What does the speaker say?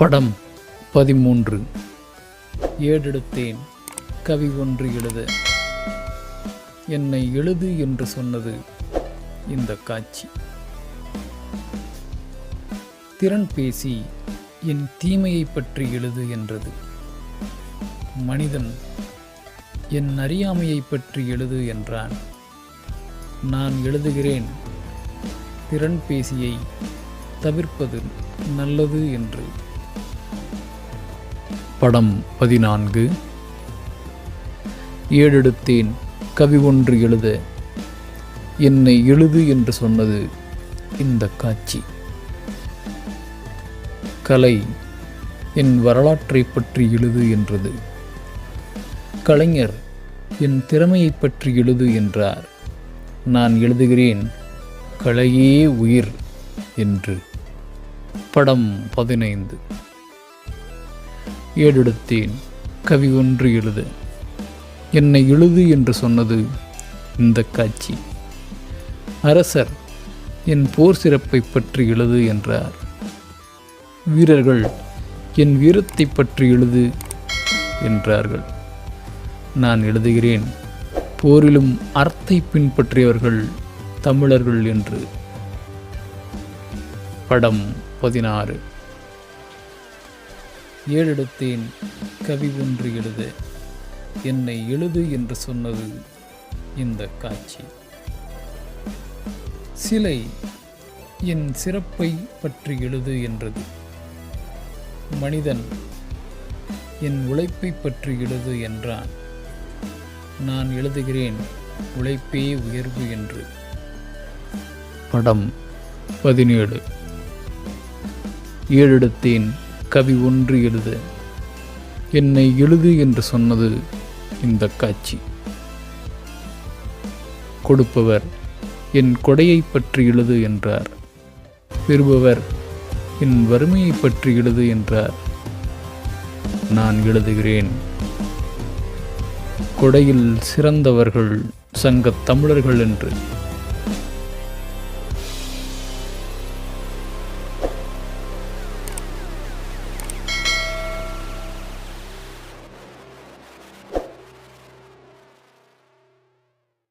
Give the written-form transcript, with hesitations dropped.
படம் 13. ஏடெடுத்தேன் கவி ஒன்று எழுத. என்னை எழுது என்று சொன்னது இந்த காட்சி. திறன் பேசி என் தீமையை பற்றி எழுது என்றது. மனிதன் என் அறியாமையை பற்றி எழுது என்றான். நான் எழுதுகிறேன் திறன் பேசியை தவிர்ப்பது நல்லது என்று. படம் 14. ஏடெடுத்தேன் கவி ஒன்று எழுத. என்னை எழுது என்று சொன்னது இந்த காட்சி. கலை என் வரலாற்றை பற்றி எழுது என்றது. கலைஞர் என் திறமையை பற்றி எழுது என்றார். நான் எழுதுகிறேன் கலையே உயிர் என்று. படம் 15. ஏடெடுத்தேன் கவி ஒன்று எழுத. என்னை எழுது என்று சொன்னது இந்த காட்சி. அரசர் என் போர் சிறப்பை பற்றி எழுது என்றார். வீரர்கள் என் வீரத்தை பற்றி எழுது என்றார்கள். நான் எழுதுகிறேன் போரிலும் அறத்தை பின்பற்றியவர்கள் தமிழர்கள் என்று. படம் 16. ஏடெடுத்தேன் கவி ஒன்று எழுத. என்னை எழுது என்று சொன்னது இந்த காட்சி. சிலை என் சிறப்பை பற்றி எழுது என்றது. மனிதன் என் உழைப்பை பற்றி எழுது என்றான். நான் எழுதுகிறேன் உழைப்பே உயர்வு என்று. படம் 17. ஏடெடுத்தேன் கவி ஒன்று எழுத. என்னை எழுது என்று சொன்னது இந்த காட்சி. கொடுப்பவர் என் கொடையை பற்றி எழுது என்றார். பெறுபவர் என் வறுமையை பற்றி எழுது என்றார். நான் எழுதுகிறேன் கொடையில் சிறந்தவர்கள் சங்கத் தமிழர்கள் என்று.